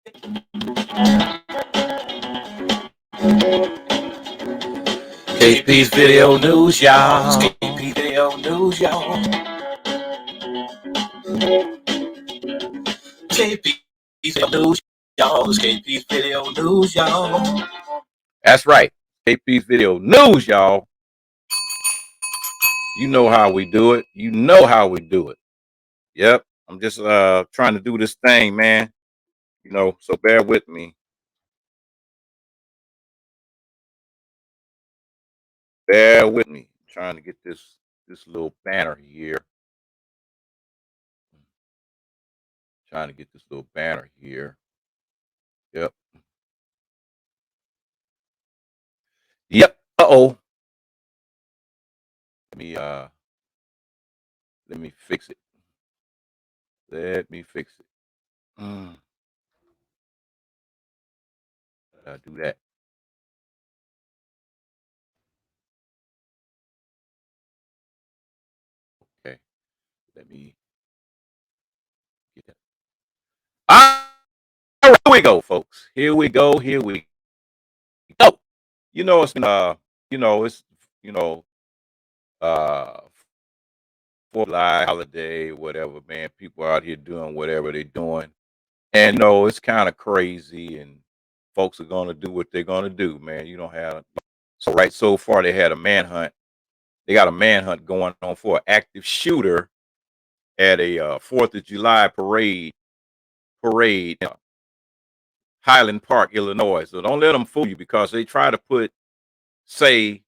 KP's Video News, y'all. KP Video News, y'all. KP's Video News, y'all. It's KP's Video News, y'all. That's right. KP's Video News, y'all. You know how we do it. You know how we do it. Yep. I'm just trying to do this thing, man. You know, so bear with me. Bear with me. I'm trying to get this little banner here. Trying to get this little banner here. Yep. Yep. Uh-oh. Let me fix it. Let me fix it. I'll do that. Okay. Let me get that. All right, here we go, folks. Here we go. Here we go. You know, it's uh 4th of July holiday, whatever, man. People out here doing whatever they're doing. And no, it's kind of crazy, and folks are gonna do what they're gonna do, man. You don't have so far they had a manhunt. They got a manhunt going on for an active shooter at a 4th of July parade in Highland Park, Illinois. So don't let them fool you, because they try to throw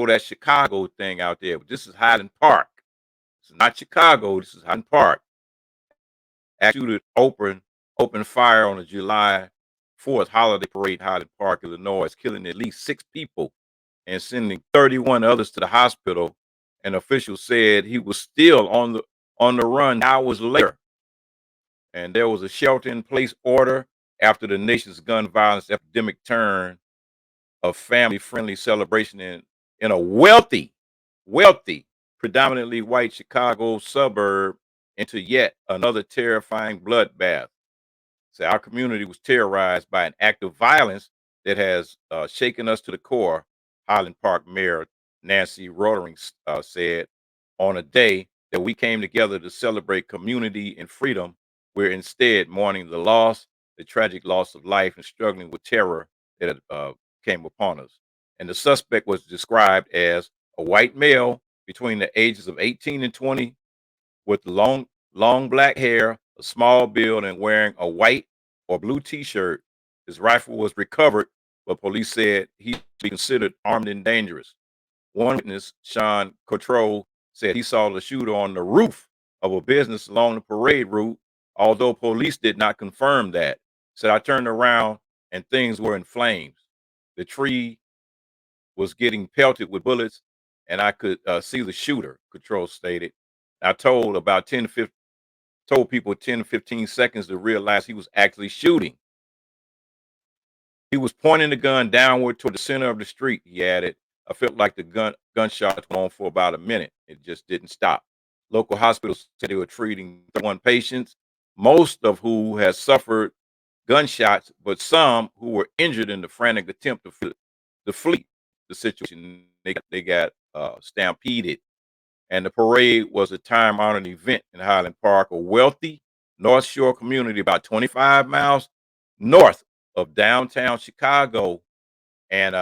that Chicago thing out there. But this is Highland Park. It's not Chicago. This is Highland Park. Active shooter opened fire on the July 4th holiday parade in Highland Park, Illinois, killing at least 6 people and sending 31 others to the hospital. An official said he was still on the run hours later. And there was a shelter-in-place order after the nation's gun violence epidemic turned a family-friendly celebration in a wealthy, predominantly white Chicago suburb into yet another terrifying bloodbath. So our community was terrorized by an act of violence that has shaken us to the core, Highland Park Mayor Nancy Rotering said. On a day that we came together to celebrate community and freedom, we're instead mourning the tragic loss of life, and struggling with terror that came upon us. And the suspect was described as a white male between the ages of 18 and 20 with long black hair, a small build, and wearing a white or blue t-shirt. His rifle was recovered, but police said he should be considered armed and dangerous. One witness, Sean Cottrell, said he saw the shooter on the roof of a business along the parade route, although police did not confirm that. Said, I turned around and things were in flames. The tree was getting pelted with bullets, and I could see the shooter, Cottrell stated. I told people 10 to 15 seconds to realize he was actually shooting. He was pointing the gun downward toward the center of the street, he added. I felt like the gunshots went on for about a minute. It just didn't stop. Local hospitals said they were treating 31 patients, most of who had suffered gunshots, but some who were injured in the frantic attempt to flee the situation. They got stampeded. And the parade was a time-honored event in Highland Park, a wealthy North Shore community about 25 miles north of downtown Chicago. And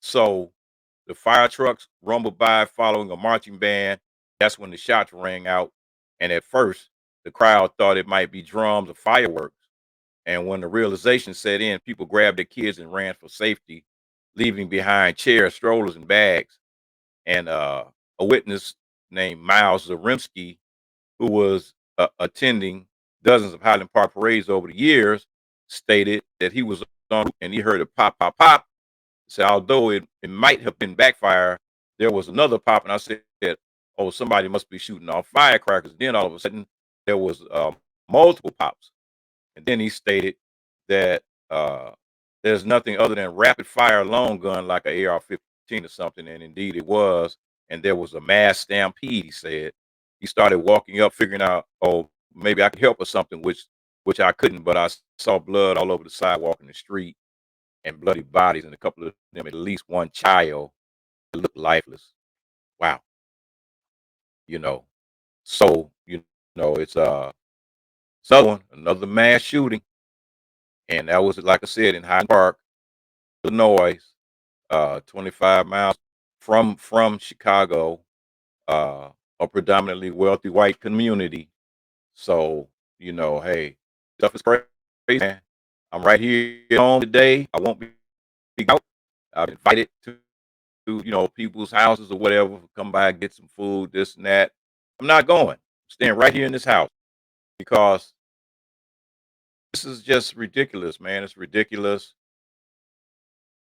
so the fire trucks rumbled by following a marching band. That's when the shots rang out. And at first, the crowd thought it might be drums or fireworks. And when the realization set in, people grabbed their kids and ran for safety, leaving behind chairs, strollers, and bags. And a witness named Miles Zaremski, who was attending dozens of Highland Park parades over the years, stated that he was on and he heard a pop, pop, pop. So although it might have been backfire, there was another pop, and I said, oh, somebody must be shooting off firecrackers. Then all of a sudden, there was multiple pops. And then he stated that there's nothing other than rapid fire long gun like an AR-15 or something, and indeed it was. And there was a mass stampede, he said. He started walking up, figuring out, oh, maybe I could help or something, which which I couldn't, but I saw blood all over the sidewalk in the street and bloody bodies, and a couple of them, at least one child, that looked lifeless. Wow. You know, so, it's another mass shooting. And that was, like I said, in Highland Park, Illinois, 25 miles from Chicago, a predominantly wealthy white community. So, hey, stuff is crazy, man. I'm right here at home today. I won't be out. I've invited to people's houses or whatever, come by and get some food, this and that. I'm not going. I'm staying right here in this house because this is just ridiculous, man. It's ridiculous.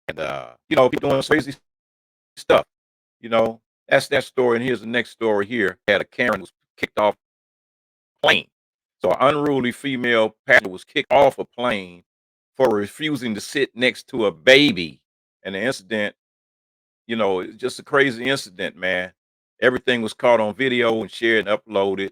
And people doing crazy stuff. That's that story. And here's the next story here. Had a Karen was kicked off a plane. So an unruly female passenger was kicked off a plane for refusing to sit next to a baby. And the incident, it's just a crazy incident, man. Everything was caught on video and shared and uploaded.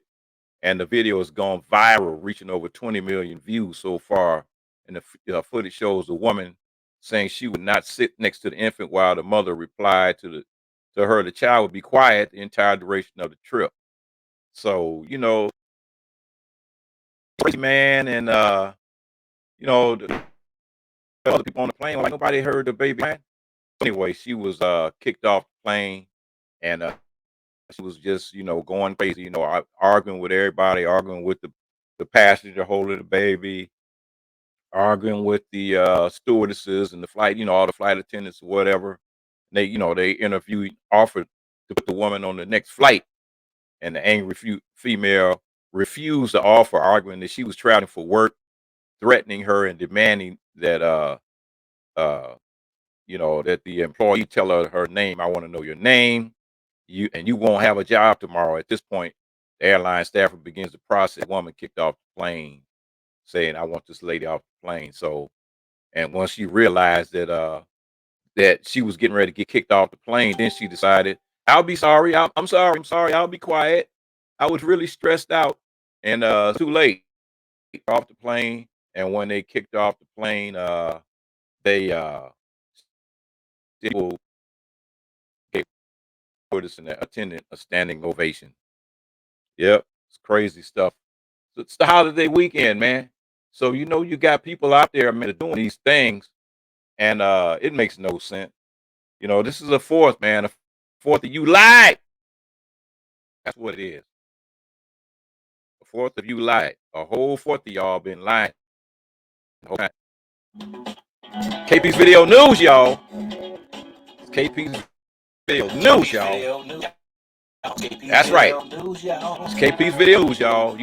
And the video has gone viral, reaching over 20 million views so far. And the footage shows a woman saying she would not sit next to the infant while the mother replied to her the child would be quiet the entire duration of the trip. So, crazy, man, and the other people on the plane, like nobody heard the baby crying. Anyway, she was kicked off the plane, and she was just going crazy, arguing with everybody, arguing with the passenger holding the baby, arguing with the stewardesses and the flight, all the flight attendants or whatever. They offered to put the woman on the next flight, and the angry female refused the offer, arguing that she was traveling for work, threatening her and demanding that that the employee tell her name. I want to know your name. You won't have a job tomorrow. At this point, the airline staffer begins the process. The woman kicked off the plane, saying, "I want this lady off the plane." So, and once she realized that she was getting ready to get kicked off the plane, then she decided, "I'll be sorry. I'm sorry. I'm sorry. I'll be quiet. I was really stressed out." And too late, off the plane. And when they kicked off the plane, they people gave us an attendant a standing ovation. Yep, it's crazy stuff. So it's the holiday weekend, man. So you got people out there, man, doing these things, and it makes no sense. This is a fourth, man. A fourth of you lied. That's what it is. A fourth of you lied. A whole fourth of y'all been lying. Okay. KP's Video News, y'all. It's KP's Video News, y'all. That's right. It's KP's Video News, y'all.